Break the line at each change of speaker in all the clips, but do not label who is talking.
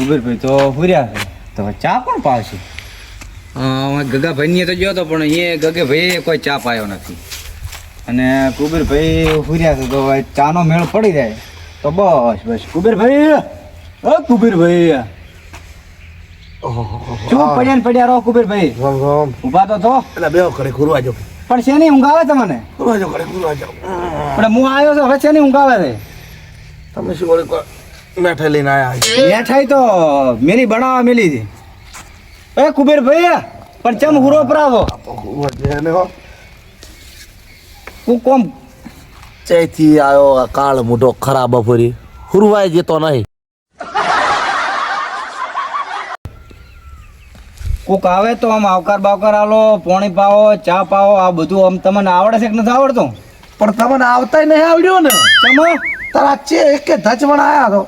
કુબેરભાઈ તો હુર્યા છે તો ચા પણ પાવશે? ગગાભાઈને તો ગયો હતો પણ એ ગગેભાઈ કોઈ ચા પાયો નથી અને કુબેરભાઈ હુર્યા છે તો હવે ચાનો મેળ પડી જાય તો બસ બસ. કુબેરભાઈ કુબેરભાઈ શું પડ્યા ને પડ્યા રહો કુબેરભાઈ? ઉભા તો
એટલે બે ઘરે ખુરવા જો
પણ શેની ઊંઘ આવે તમને?
ખુરવા જો ઘરે ખુરવા જાવ
પણ હું આવ્યો છું હવે શેની ઊંઘ આવે છે?
તમે શું વળી મેઠાઈ લઈને આયા?
મેઠાઈ તો મેરી બનાવવા મેલી હતી. એ કુબેરભાઈ પણ ચમ હુરો પરાવો તું કોમ
ચેથી આવ્યો કાળ મોટો ખરાબ બપોરી હુરવાય જતો નહીં.
કોક આવે તો આમ આવકાર બાવકાર આલો, પોણી પાવો, ચા પાવો, આ બધું આમ તમને આવડે છે કે નથી આવડતું?
પણ તમને આવતા નહીં આવડ્યો ને
ચમો
તારા ચે એક ધચવણ આયા તો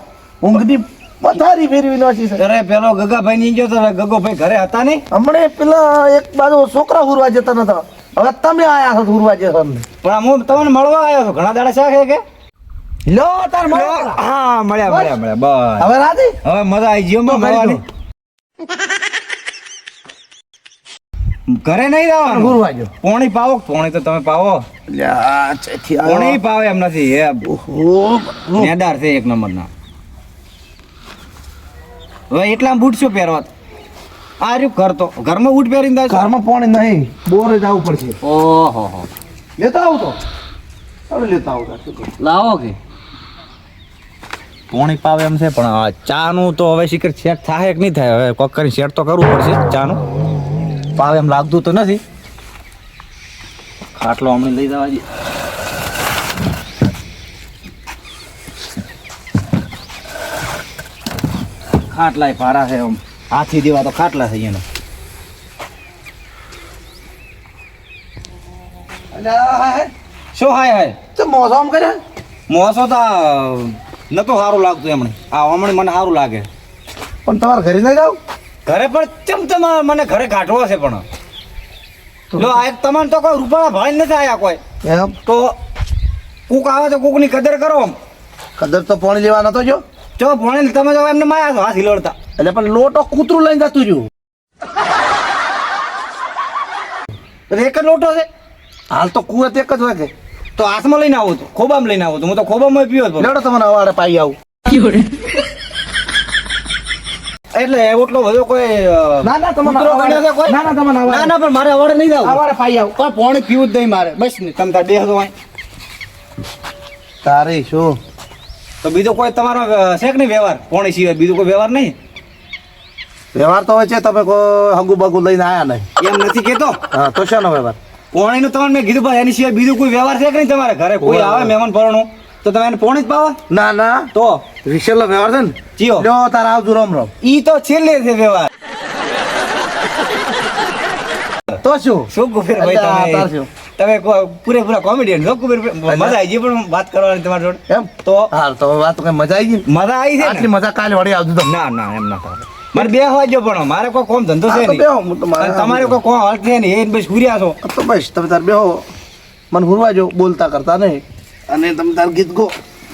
ઊંઘની પથારી ફેરવી નાખી છે.
અરે પેલો ગગાભાઈ ની ગયો તો ગગોભાઈ ઘરે હતા નહીં?
હમણે પેલા એક બાજુ છોકરા હુરવા જતા નતા, હવે તમે આયા છો હુરવા જતા.
પણ હું તમને મળવા આવ્યો છું. ઘણા દાડા શાક કે
લો તાર મળ્યા?
હા મળ્યા બસ.
હવે રાજી?
હવે મજા આવી ગયો મળવાની. ઘરે નહીં જવાનું
હુરવા જો.
પોણી પાવો. પોણી તો તમે પાવો.
લ્યા ચેથી
પોણી પાવે એમ નથી એ
ઓહો
નેદાર છે એક નંબર ના. હવે એટલા બૂટ શું પહેરવા? આ રહ્યું ઘર તો ઘરમાં બૂટ પહેરીને જાય.
ઘરમાં પાણી નહીં, બોરે જવું પડશે.
ઓહો હો
લેતા આવું તો હવે લેતા આવું
લાવો કે પોણી પાવે એમ છે પણ આ ચાનું તો હવે શીખર સેટ થાય કે નહીં થાય? હવે કોક કરીને સેટ તો કરવું પડશે. ચાનું પાવે એમ લાગતું તો નથી. ખાટલો હમણાં લઈ જવા જઈએ. ખાટલા ભારા છે આમ હાથી દેવા તો ખાટલા છે એનો. શું હાય હાય
તો મોસમ કરે
મોસો તો નતો સારું લાગતું એમણે. આ હમણાં મને સારું લાગે.
પણ તમારે ઘરે નહીં જાવ?
ઘરે પણ ચમ મને ઘરે કાઢવો છે પણ લો આ તમને તો કોઈ રૂપાળા ભાઈ નથી આયા કોઈ.
એમ
તો કૂક આવે તો કૂકની કદર કરો.
કદર તો પાણી લેવા નતો જો.
જો ભણે તમે તો એમને માયા છો હાથ હિલોડતા.
એટલે પણ લોટો કૂતરું લઈને જતું રહ્યું.
એક જ લોટો છે
હાલ તો કુવત એક જ વાગે.
તો હાથમાં લઈને આવું તો ખોબામાં લઈને આવું તો હું તો ખોબામાં પીવો જ.
લેડો તમને અવાડે પાઈ આવું.
એટલે એટલો બધો કોઈ
ના ના તમને
કૂતરો ગણ્યો છે કોઈ?
ના ના તમને
ના ના પણ મારે અવાડે નહીં જાવ.
અવાડે પાઈ આવું.
કોઈ પાણી પીવું જ નહીં મારે. બસ નહીં તમે તાર બેસો અહીં.
તારે શું
તો બીજો કોઈ તમારો છે કે નહીં વ્યવહાર? પોણી સિવાય બીજો કોઈ વ્યવહાર નહીં?
વ્યવહાર તો હોય છે, તમે કોઈ હગુ બગુ લઈને આયા નહીં.
એમ નથી કેતો.
હા તો શાનો વ્યવહાર?
પોણી નું તમને મેં કીધું ભાઈ એની સિવાય બીજો કોઈ વ્યવહાર છે કે નહીં તમારે ઘરે? કોઈ આવે મહેમાન પરણું તો તમે એને પોણી જ પાવો?
ના ના
તો
વિશેલો વ્યવહાર છે ને.
ચિયો
લ્યો તારે આવજો રામ રામ.
ઈ તો છેલ્લે છે વ્યવહાર.
તો શું
શું કુબેરભાઈ
તાર
તમે
શું?
તમે પૂરેપૂરા કોમેડિયન છો કુબેરભાઈ. મજા આવી ગઈ પણ વાત કરવાની તમારી જોડે.
એમ
તો
હાલ તો વાત કઈ મજા આવી ગઈ ને?
મજા આવી છે
આટલી
ને?
મજા કાલે વળી આવજો તો.
ના ના એમ ના થાય. મારે બે વાગ્યો પણ મારે કોઈ કોમ ધંધો છે
હા, તો
નહીં.
બેહો, હું તો મારે-
અને તમારે કોઈ કોમ હાલ છે નહીં. એ બસ હુર્યા છો.
તો બસ તમે તાર બેહો, મને હુરવા જો, બોલતા કરતા નહીં, અને તમે તાર ગીત ગો.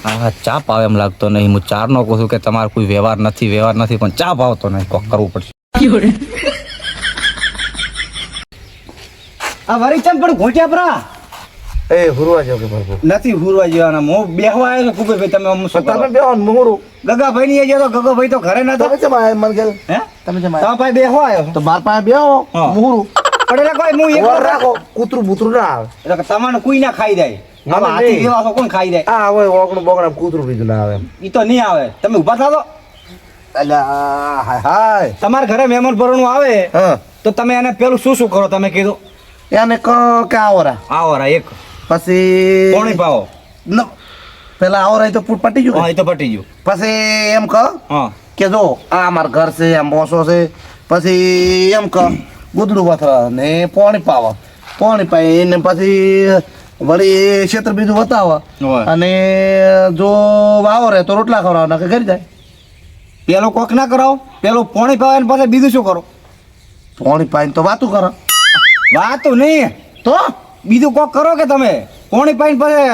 હા ચા પાવે એમ લાગતો નહીં. હું ચાર નો કહું છું કે તમારે કોઈ વ્યવહાર નથી પણ ચા પાવતો નહીં. કોક કરવું પડશે. આ વરી ચમ પણ ઘોટ્યા પરા
એ હુરવા જો કે બાપુ.
નથી હુરવા જેવાના. હું બેહવા આવ્યો છું કુબેરભાઈ. તમે આમ શું
તમે
કરો?
બેહો ને મુહુરું.
ગગાભાઈ ની ગયો તો ગગાભાઈ તો ઘરે નતો.
તમે ચમ આયા મને ઘેર?
હે
તમે ચમ આયા?
તમારા પાસે બેહવા આવ્યો છું.
તો માર પાસે બેહો,
હા.
મુહુરું.
પણ એટલે કોઈ હું એકલો
ઓર રાખો, કૂતરું બૂતરું ના આવે.
એટલે કે તમારે કોઈ ના ખાઈ જાય.
ના,
આમાં
ના,
હાથી
નહીં.
જેવા છો કોણ ખાઈ જાય?
આ હવે ઓગણું બોગણા કૂતરું બીજું ના આવે એમ.
ઈ તો નહીં આવે. તમે ઊભા થાતો.
અલ્યા હાય હાય.
તમારા ઘરે મહેમાન પરણું આવે
હા
તો તમે એને પેલું શું કરો? તમે કીધું
એને કહો કે આવરા,
આવો રા એક
પછી
પોણી પાવો.
ન પેલા આવરા તો પટી ગયું
હા
ને.
એ તો પટી ગયું.
પછી એમ કહો
હા
કે જો આ અમાર ઘર છે, આ મોસો છે. પછી એમ કહો ગુદડું વથરા ને પાણી પાવા, પાણી પાઈ એને પછી વળી ક્ષેત્ર બીજું વતાવા,
હોય.
અને જો વાવો રહે તો રોટલા ખવડાવવાના કે ઘરે જાય.
પેલો કોક ના કરાવો, પેલો પોણી પાવે ને પછી બીજું શું કરો?
પાણી પાઈને તો વાતું કરો
વાતો નહીં
તો
બીજું કોક કરો કે તમે પોણી પાઈને પછી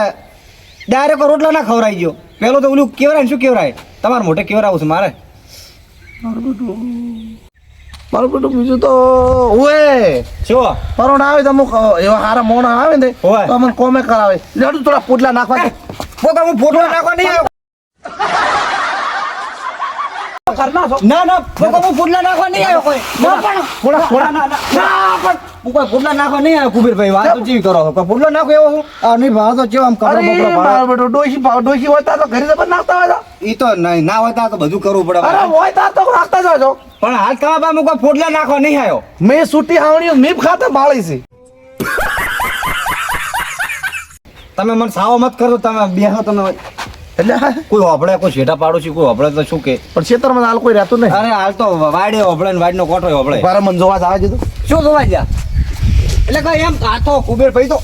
ડાયરેક્ટ રોટલા ના ખવડાવી ગયો. પેલો તો ઓલું કેવરાય ને શું કેવરાય? તમારે મોઢે કેવરાવું છે મારે.
મારું બેટું બીજું તો ઓએ
શું
પરોણા આવે તો અમુક એવા સારા મોણા આવે ને
હોય.
તો અમને કોમે કરાવે લેડું થોડા પોટલા નાખવા દે.
પોતા હું ફોટો નાખવા નહીં આવ્યો
કરના છો
ના ના પોતા હું ફોટલા નાખવા નહીં આવ્યો કોઈ ના પણ
થોડા થોડા
ના પણ હું કોઈ ફોટલા નાખવા નહીં આવ્યો કુબેરભાઈ વાત તો જેવી કરો કોઈ ફોટલો નાખો એવો હું આ નહીં ભાવ તો કેવો આમ કરો
અરે
બકરો
મારો બેટો ડોશી હોય તો ઘરે જબર નાખતા હોય તો
ઈ તો નહીં ના હોય તો બધું કરવું પડે
અરે હોય તો નાખતા જ છો
પણ હાલ તમારા પાસે હું કોઈ ફોટલા નાખવા નહીં આવ્યો
મેં સૂટી હાવણી મીપ ખાતા બાળી છે
તમે મને સાવો મત કરો તમે બેહો તમે
એટલે
કોઈ હોભળે કોઈ શેઠા પાડોશી કોઈ હોભળે તો શું કે
પણ ખેતરમાં હાલ કોઈ રહેતું નહીં
અરે હાલ તો વાડે હોભળે ને વાડનો કોઠો હોભળે
મારા મન જોવા જ આવે છે તો
શું જોવા ગયા એટલે કઈ એમ આ તો કુબેરભાઈ તો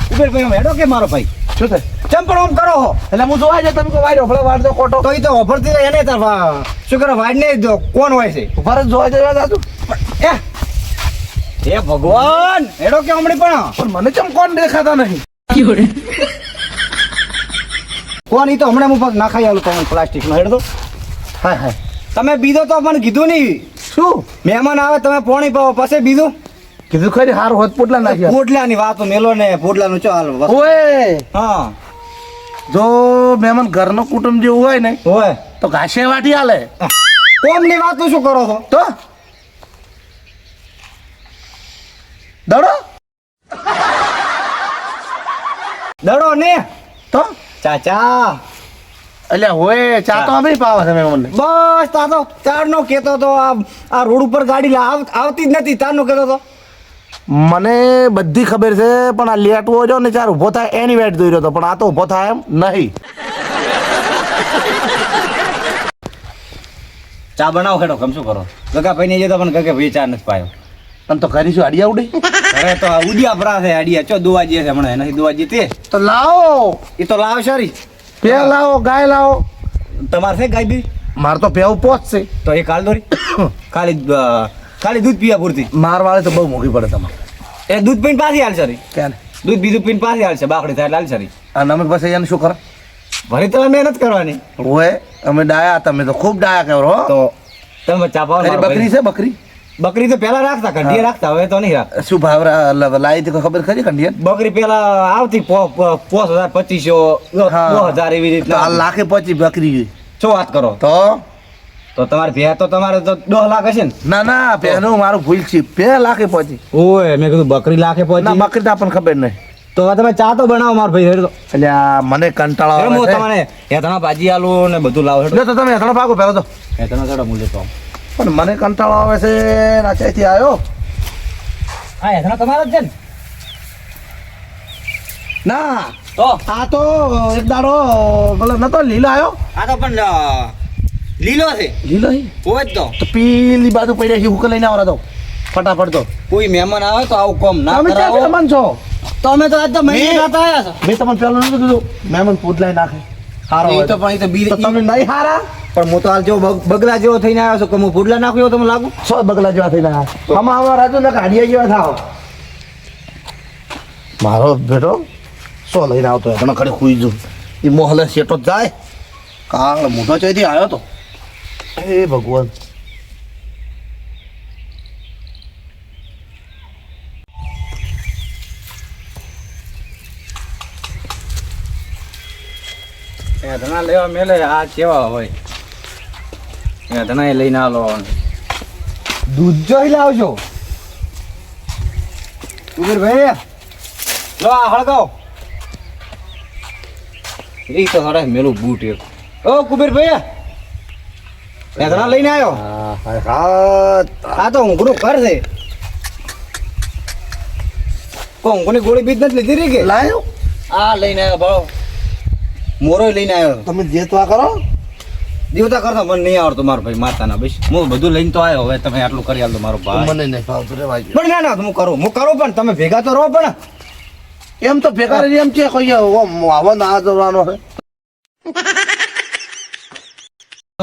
કુબેરભાઈ આમ હેડો કે મારો ભાઈ
શું થાય
ચમ પણ આમ કરો હો
એટલે હું જોવા જાય તમે કોઈ વાડ્યો ભલે વાડજો કોટો
તો ઈ તો હોભળતી રહે એને તાર શું કરો વાડ ને કોણ હોય છે
ફરજ જોવા જવા જાતું
એ હે ભગવાન હેડો કે હમણે પણ
મને ચમ કોણ દેખાતા નહીં
કોણ ઈ તો હમણાં હું પગ નાખાઈ આલું તમે પ્લાસ્ટિક નો હેડો
હાય હાય
તમે બીજો તો મને કીધું નહીં
શું
મહેમાન આવે તમે પોણી પાવો પછી બીજું
કીધું ખરી હાર હોત પોટલા નાખ્યા
પોટલાની વાતો મેલો ને પોટલાનું ચાલ
ઓય
હા
જો મહેમાન ઘરનો કુટુંબ જેવું હોય ને
હોય
તો ઘાસે વાટી હાલે
કોમની વાતો શું કરો છો
તો દડો
દડો ને
તો
ચાચા
એટલે હોય ચા તો અમે પાવા છે મહેમાનને
બસ તા તો ચારનો કેતો તો આ રોડ ઉપર ગાડી આવતી જ નથી તારનો કેતો તો
મને બધી ખબર છે પણ આ લેટવો જો ને ચાર ઊભો થાય એની વેટ જોઈ રહ્યો હતો પણ આ તો ઊભો થાય એમ નહીં
ચા બનાવો ખેડો કમ શું કરો ગગા ભાઈ ને જતો પણ ગગે ભાઈ ચા નથી પાયો
અને તો કરીશું અડિયા ઉડી
અરે તો આ ઉડિયા ભરા છે આડિયા ચો દુવા જે છે હમણાં નથી દુવા જીતે
તો લાવો
એ તો લાવ સારી
પે લાવો ગાય લાવો
તમારે છે ગાય બી
મારે તો પેવું પહોંચશે
તો એ કાલ દોરી ખાલી દૂધ પીવા પૂરતી
મારવાળી તો બહુ મોંઘી પડે તમારે
એ દૂધ પીને પાછી હાલ સારી
ક્યાં
દૂધ બીજું પીને પાછી હાલ છે બાકડી થાય હાલ સારી
અને અમે પછી એને શું કરો
ભરી તમે મહેનત કરવાની
હોય અમે ડાયા તમે તો ખૂબ ડાયા કરો હો.
તો તમે ચા પાવ
તારી બકરી છે બકરી
બકરી તો પેલા રાખતા કંઢીએ રાખતા હવે તો નહીં રાખ
શું ભાવ લાવી હતી કોઈ ખબર ખરી કંડિયન
બકરી પેલા આવતી 5,000 2500 એવી રીતના
લાખે પહોંચી બકરી
શું વાત કરો તો તમારે ભેં તો તમારે તો 10 લાખ હશે ને
ના ના પેલું મારું ભૂલ છે 2 લાખે પહોંચી
ઓય મેં કીધું બકરી લાખે
ના
પહોંચી
બકરી તો આપણને ખબર નહીં
તો તમે ચા તો બનાવો માર ભાઈ હેડ તો
એટલે આ મને કંટાળો
હું
આવે છે
તમને હેતણા ભાજી આલું ને બધું લાવો હેડ
લે તો તમે હેઠળ ભાગો પહેલો તો
હેતણા થોડા મૂલ્ય તો
પણ મને કંટાળો આવે છે નાચાઈથી આવ્યો
હા હેતણા તમારો જ છે ને
ના
તો
આ તો એક દાડો પેલો નતો લીલો આવ્યો
આ તો પણ લીલો છે
લીલો
હોય જ
તો પેલી બાજુ પડ્યા હુક લઈને આવરા તો ફટાફટ તો
કોઈ મહેમાન આવે તો આવું કોમ ના
તમે ક્યાં
કરાવો
મહેમાન છો
તમે તો આજ તો મહિને રાતા આયા છો
મેં તમને પેલું નતું કીધું મહેમાન પૂત લઈ નાખે હારો
એ
હોય
તો પણ એ તો બી
તો તમે નહીં હારા
પણ હું તો હાલ જેવો બગલા જેવો થઈને આવ્યો છું કે હું ફૂડલા નાખ્યો એવું તમને લાગુ
સો બગલા જેવા થઈને આવ્યા આમાં રાજુ ને કાઢિયા જેવા થાવ મારો બેટો સો લઈને આવતો ઘણો ખડે ખુઈ જુ એ મોહલે શેટો જ જાય કાળ મોટો ચોથી આવ્યો તો હે ભગવાન
ધણા લેવા મેલે આ કેવા હોય ધણા લઈને આલો દૂધ જોઈ લાવજો ભાઈ લો આ હળગાવ રી તો હરે મેલું બૂટ એક ઓ કુબેર ભાઈ ધણા લઈને આવ્યો આ તો ઊંઘનું ઘર છે કોઈ ઊંઘની ગોળી બીજ નથી લીધી રી કે
લાયો
આ લઈને આવ્યો ભાવ મોરો લઈને આવ્યો
તમે જે તો આ કરો
જીવતા કરતો મને નહીં આવડતું મારો ભાઈ માતાના બસ હું બધું લઈને તો આવ્યો હવે તમે આટલું કરી આલો મારો ભાઈ
મને નહીં ફાવતું રે ભાઈ
પણ ના હું કરું પણ તમે ભેગા તો રહો પણ
એમ તો ભેગા રહી એમ છે કોઈ આવો ના જવાનો છે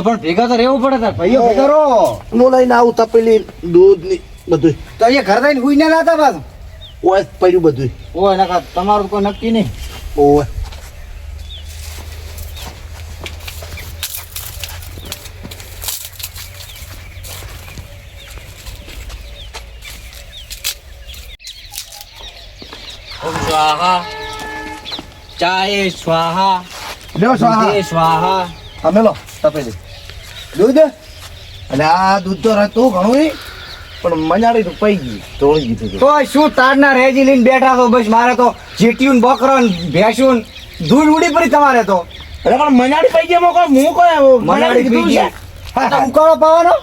પણ ભેગા તો રહેવું પડે તાર ભાઈઓ ભેગા રહો
નો લઈને આવું તપેલી દૂધ ની બધું
તો અહીંયા ઘર થઈને હુઈ ના લાતા પાછું
ઓય પડ્યું બધું
ઓય નકા તમારું કોઈ નક્કી નહીં
ઓય
ઓમ સ્વાહા ચાય સ્વાહા
લ્યો સ્વાહા
દે સ્વાહા
તમે લો તપેલી દૂધ એટલે આ દૂધ તો રહેતું ઘણું ઈ, પણ મજાડી તો પઈ ગઈ તોડી દીધું
તો શું તારના રેજી લઈને બેઠા તો બસ મારે તો જેટીયું બકરો ભેંસું ધૂળ ઉડી પડી તમારે તો
એટલે પણ મજાડી પઈ ગઈ મોકો હું કોઈ
મનાડી પી
કીધું
ગઈ
છે
તો ઉકાળો પાવાનો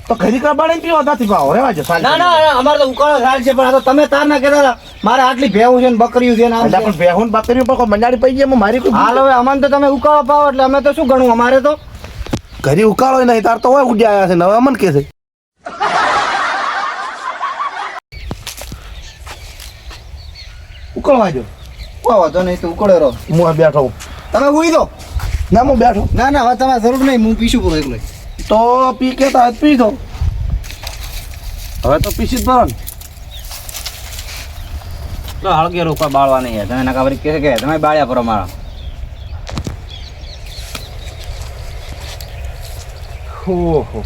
તો ખરી કબાડી પીવો નથી પાવો રેવા જો
ના ના અમારે તો ઉકાળો સાલ છે પણ આ તો તમે તારના કહેતા હતા મારે આટલી ભેવું છે ને બકરીયું છે ને આમ
એટલે
છે.
પણ બેહુન બાકરી પર કોઈ મજાડી પઈ ગઈ એમાં મારી કોઈ
હાલ હવે અમને તો તમે ઉકાળો પાવો એટલે અમે તો શું ગણું અમારે તો
ઘરે ઉકાળો નહીં તાર તો હોય ઉડ્યા આવ્યા છે ને હવે અમન કે છે ઉકળવા જો
કોઈ વાંધો નહીં તો ઉકળે રહો
હું આ બેઠો હું.
તમે ઉઈ દો
ના હું બેઠો
ના ના હવે તમારે જરૂર નહીં હું પીશું પૂરો એકલો
તો પી કે તો પી દો હવે તો પીસી જ ભરો ને
તો હળગે રોકવા બાળવા નહીં તમે નકા વળી કહે કે તમે બાળ્યા પર મારા
ઓહો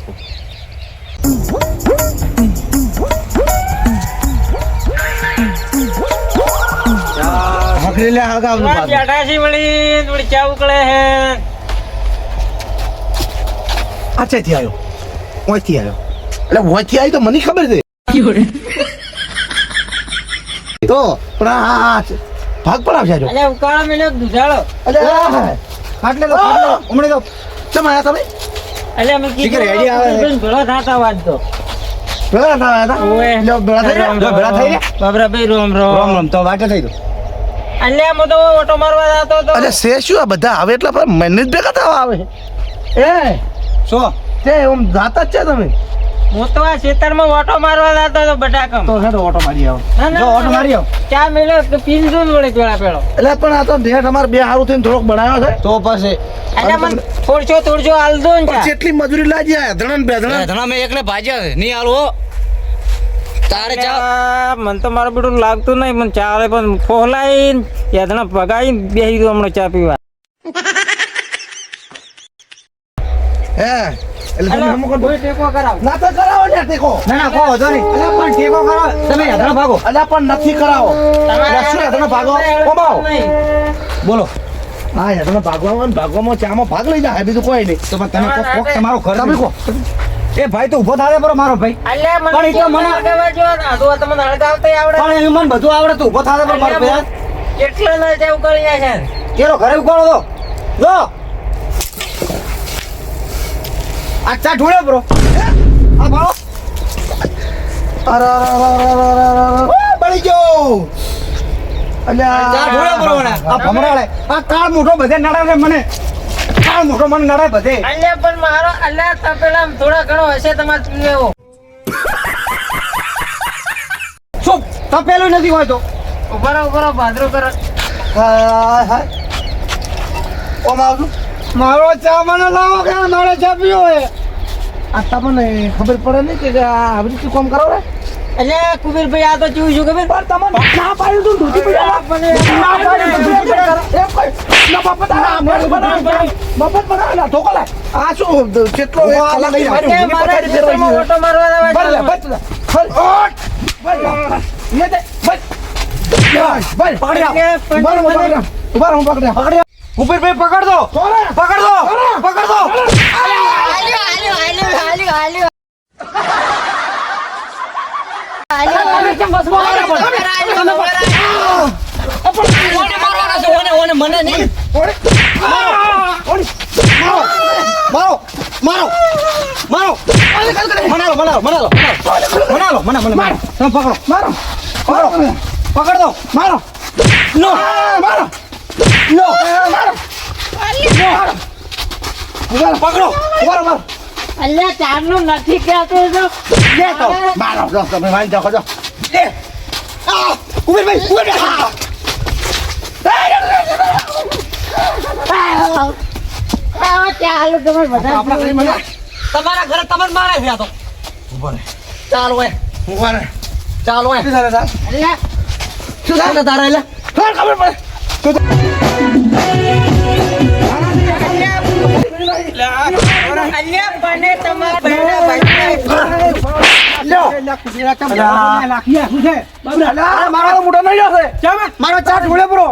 હકરી લે હળગાવ નું પાછું.
બેઠા છે વળી થોડી ચા ઉકળે હે
આચેથી આવ્યો ઓયથી આવ્યો એટલે ઓયથી આવી તો મને ખબર છે તો પણ આ ભાગ પર આવશે જો
અલ્યા ઉકાળા મેલ્યો દુધાળો
અલ્યા
ખાટલે તો હમણે તો
ચમ આયા તમે
અલ્યા મેં
ઠીક છે, રેડી આવે છે.
કીધું ભેળો થાતા વાત તો
ભેળા થયા હતા
ઓવે.
લ્યો, ભેળા થઈ ગયા?
જો ભેળા થઈ ગયા?
બાબરાભાઈ રોમ
રોમ
રોમ
રોમ તો વાટે થઈ દો
અલ્યા હું તો ઓટો મારવા જતો હતો
અરે શે શું આ બધા આવે એટલે પણ મને જ ભેગા થવા આવે એ
શું
તે ઓમ જાતા જ છે તમે
હું તો આ ખેતરમાં ઓટો મારવા જતો હતો બટાકમ
તો હેડો ઓટો મારી આવો
ના, ના,
જો ઓટો મારી આવો.
ચા મેલ્યો તો પીંજો જ વળી પેલા પેલો
એટલે પણ આ તો ઢેઠ અમારે બે હારું થઈને થોડોક બનાવ્યો છે
તો પછી
અલ્યા મને થોડશો હાલ દો ને
પણ
ચા.
જેટલી મજૂરી લાગી આ ધણન બે ધણન
ધણા મેં એકલે ભાજ્યા છે નહીં હાલો તારે ચા
અલ્યા, મને તો મારું બેટું લાગતું નહીં પણ ચાલે પણ ફોલાઈને યાદના પગાઈને બેસી દઉં હમણાં ચા પીવા
હે એટલે તમે
અલ્યા,
હમો કરો.
કોઈ ટેકો કરાવ
ના તો કરાવો ને ટેકો
ના ના કોઈ વાંધો નહીં અલ્યા પણ ટેકો કરો તમે યાત્રા ભાગો
અલ્યા પણ નથી કરાવો અલ્યા શું યાત્રા ભાગો કોમાઓ
બોલો
હા યાત્રા ભાગવામાં ભાગવામાં ચામાં ભાગ લઈ જાય બીજું કોઈ નહીં
તો પણ તમે કોક તમારો ઘર
તમે કહો
એ ભાઈ તો ઊભો થાય બરો મારો ભાઈ
અલ્યા મને
પણ ઈ તો મને-
હળગાવા જો ને આધો આ તમને હળગાવતાય આવડે
પણ એ મને બધું આવડે તો ઊભો થાય બરો મારો ભાઈ
કેટલા ના ચા ઉકળી જાય છે
કેરો ઘરે ઉગાડો તો જો આ ચા ઢોળ્યો બ્રો આ ભાળો
અરે બળી ગયો
ચા ઢોળ્યો બ્રો મને આ ભમરાળે આ કાળ મોટો બધે નડે છે મને કાળ મોટો મને નડે બધે
અલ્યા પણ મારો અલ્યા તપેલા થોડા ઘણો હશે તમારે પીવો
શું તપેલું નથી હોય તો
ઉભરો ભાદરો કરો
હાય હાય ઓમ આવજો
મારો ચા મને લાવો કે મારે ચા પીવો હે
આ તમને ખબર પડે નહીં કે આ આવી રીતે કામ કરો રે
અલ્યા કુબેરભાઈ આ તો ચીવું છું ખબર
પણ તમને ના પાડ્યું તું દૂધી પડી
ના પાડે.
ના પાડ્યું તું દૂધી પડી. એમ કોઈ ના બાપા તારા મફત બનાવે ના ધોકો લે આ શું કેટલો એક કલાક લઈ
અલ્યા,
આવ્યો
મારા
પકડી ફેરવાઈ
ખેતરમાં
ગયો
ઓટો મારવા જવા
બસ લે
ચાલો.
બસ લે હલ ઓટ બસ લે દે બસ યસ બસ પકડી આવ ઉભા રહો પકડી આવ ઉભા રહો પકડી આવ
ઉપર ભાઈ પકડ દો
કોને
પકડ દો પકડ દો મને નહીં મારો મારો મારો મનાલો મનાલો મનાલો મનાલો મના મને મારો તમે પકડો
મારો
પકડો પકડ દો
મારો
નો
મારો
નો
મારો
પકડો
મારો મારો
અલ્યા ચારનું નથી કહેતો તો
લે તો
મારો જો તમે વાંચી જાઓ જો
લે આ ઉભી ભાઈ ઉભી ભાઈ
ચાલો તમે બધા
આપણા ઘરે મને તમારા ઘરે તમને મારે છે આ તો ચાલો એ
ઉભા રહે
ચાલો એ
શું થાય
અલ્યા
શું થાય તારા એટલે
ખબર પડે
અલ્યા બને તમારા બેડા ભાઈ
લ્યો
એટલે કુબેરા ચમ
અલા.
લાખી શું છે
અલા, મારો મોટો નહીં જશે
ચમ
મારો ચા ઢોળે પૂરો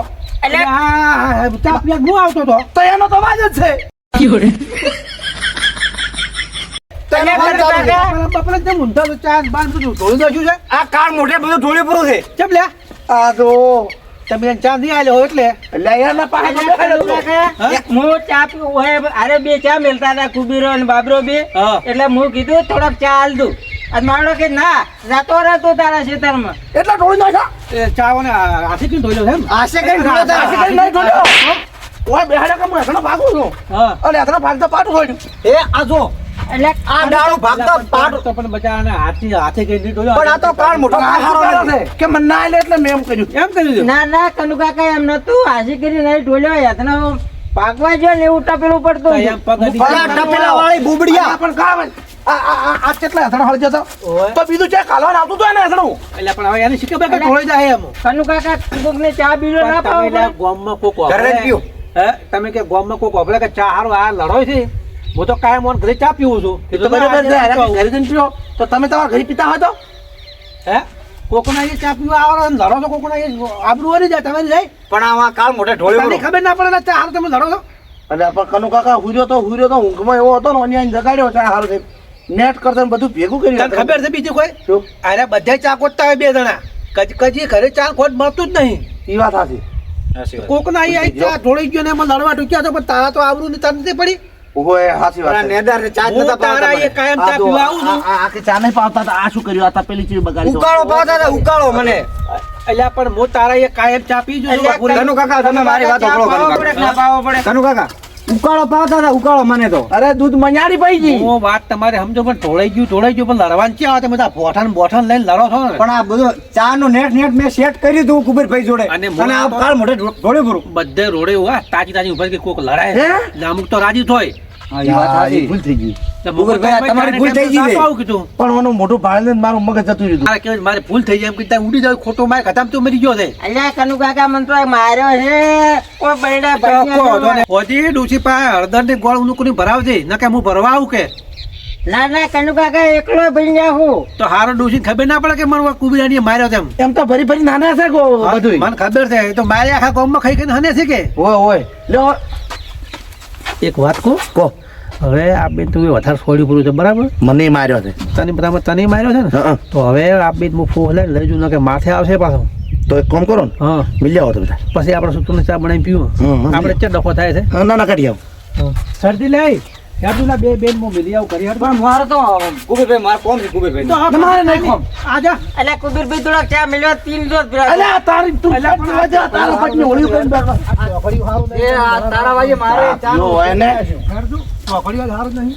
એટલે હા ચા પીવા હું આવતો તો
તો એનો તો અવાજ જ છે તો એનો અવાજ ચાલુ છે.
બપોરે જેમ ઊંધા તો ચા બાર બધું ઢોળી દઉં છે
આ કાળ મોઢે બધું ઢોળી પૂરું છે.
ચમ લ્યા
આ જો
તમે એને ચા નહીં આલ્યો એટલે
એટલે એના પાસે તો બેઠેલો હતો.
હું ચા પીવું હોય અરે બે ચા મેલતા હતા કુબીરો અને બાબરો બે
હા.
એટલે હું કીધું થોડોક ચા હાલ દઉં અને મારો કે ના જતો રહેતો તારા ખેતરમાં
એટલા ઢોળી નાખ્યા
એ ચાઓને હાથી કઈ ઢોલ્યો છે એમ
આશે કઈ ઢોળ્યો તો
આશી કરીને નહીં ઢોળ્યો. ઓય બેહાડે કે હું એખણો ભાગું છું
હા
અને એખણો ભાગતા પાટું છોડ્યું
એ આ જો
એટલે
આ ડાળું ભાગતા પાડ
તો પણ બચારાને હાથે કઈ નહીં ઢોલ્યો
પણ આ તો કાળ મોઢો
આ
હારો
શું
નથી.
કરે છે? કે મને ના આલે એટલે મેં એમ કર્યું
એમ કરી દીધું
ના ના કનુ કાકા એમ નતું હાસી કરી નહીં ઢોલ્યો યાતનો પાકવા જો ને એવું ટપેલું પડતું
તો
હતું.
એમ પગ અડી
ભલા ટપેલા વાળી બુબડિયા.
આ પણ કામ આ કેટલા હથણા હળી જતો
ઓય.
તો બીજું ચા કાલવાનું આવતું હતું એને હથણું
એટલે પણ હવે એને શીખે બે ઢોળી જાય એમ
કનુ કાકા કોકને ચા બીજો ના
તમે
પાવો
એટલે ગામમાં કોક
ઘરે જ
વાપરે.
પીવું.
હે તમે કે ગામમાં કોક વાપરે કે ચા હારો આ લડોય છે હું તો કાયમ ઓન ઘરે ચા પીવું છું
એ તો બરાબર છે હારે ઘરે જઈને પીઓ તો તમે તમારા ઘરે પીતા હોય તો
હે કોકના એ ચા પીવા આવો ને લડો તો કોકના એ આબરૂ વળી જાય તમે જાય
પણ આમાં કાળ મોઢે ઢોળી
તમને
પૂરું.
ખબર ના પડે ને ચા હારો તમે લડો છો
અને પણ કનુ કાકા હુર્યો તો ઊંઘમાં એવો હતો ને અહીંયા જગાડ્યો ચા હારું છે નેટ કરતા ને બધું ભેગું કરી
તને ખબર છે બીજું કોઈ
શું?
અરે બધા ચા ખોટતા હોય બે જણા કજી ઘરે ચા ખોટ મળતું જ નહીં
ઈ વાત સાચી
કોકના અહીં ચા ઢોળી ગયો ને એમાં લડવા ટૂક્યા તો પણ તારા તો આબરૂ ની તને નથી પડી
ઓય સાચી
પણ આ
વાત છે.
નેદારને ચા જ
હું
નતા
તારા
પાવતા
એ કાયમ ચા
આ જો,
પીવા આવું છું
આ કે ચા નહીં પાવતા હતા આ શું કર્યું આ તપેલી ચીજ બગાડી દો.
ઉકાળો પાવતા હતા, ઉકાળો મને.
એટલે પણ હું તારા એ કાયમ ચા પી છું
એટલે
કનુ કાકા તમે મારી વાત
ચા
સાંભળો,
પાવો
કનુ
પડે કે ના
કાકા.
પાવો પડે
કનુ કાકા ઉકાળો પાવતા હતા, ઉકાળો મને તો.
અરે દૂધ મજાડી પડી ગઈ
હું વાત તમારે સમજો પણ ઢોળાઈ ગયું પણ લડવાનું ક્યાં આવે તમે બધા બોઠાન બોઠાન લઈને લડો છો ને
પણ આ બધું ચા નું નેટ મેં સેટ કર્યું હતું કુબેરભાઈ જોડે
અને
અને આ કાળ મોઢે ઢોળી પૂરું.
બધે રોડે ઉભા તાજી તાજી ઉપર કે કોક લડાય
હે?
એટલે અમુક તો રાજી થોય
હા, એ વાત
હા, એ
સાચી.
ભૂલ થઈ ગઈ
એટલે
કુબેરભાઈ, આ તમારી ભૂલ થઈ ગઈ છે.
આવું કીધું
પણ ઓનું મોઢું ભાળીને જ મારું મગજ જતું રહ્યું
મારે કેવું મારે ભૂલ થઈ જાય એમ કીધું ઉડી જાય ખોટો મારે ખતમ તો મરી ગયો છે
અલ્યા કનુ કાકા મને તો માર્યો છે કોઈ બૈડા ભજીયા
હોજી ડોસી પાસે હળદર ને ગોળ ઊનું કોની ભરાવજે ન કે હું ભરવા આવું કે
ના ના કનુ કાકા એકલો ભજીયા હું
તો હારો ડોસી ખબર ના પડે કે મને કુબીરાની માર્યો તેમ
એમ તો ફરી ફરી નાના છે કો બધું
મને ખબર છે એ તો મારે આખા ગામમાં ખાઈ ખાઈને હને છે કે
ઓય ઓય લ્યો
એક વાત કહું
કો
હવે આ બેન તું વધારે છોડી પૂરું છે બરાબર
મને માર્યો છે
તને બરાબર તને માર્યો છે ને
હં.
તો હવે આ બેન હું ફોન લઈ જઉં કે માથે આવશે પાછો
તો એક કામ કરો ને
હા
મિલ્યા આવો તો બધા
પછી આપણે સૂતુને ચા બનાવી પીવું
હં.
આપણે ચા ડખો થાય છે
ના ના કાઢી આવો
શરદી લઈ યાદુલા બે બેન હું મિલી આવું કરી
પણ મારે તો કુબેરભાઈ મારે કોમ છે કુબેરભાઈ.
તમારે નહીં આજા
એટલે કુબીરભાઈ થોડાક ચા મેલ્યો 3 દિવસ પીરા
અલે આ તારી તું તારા પટની હોળી કરીને બેઠો
એ આ તારા વાગે મારે ચા
જો એને
ચોકડીઓ હારું નહીં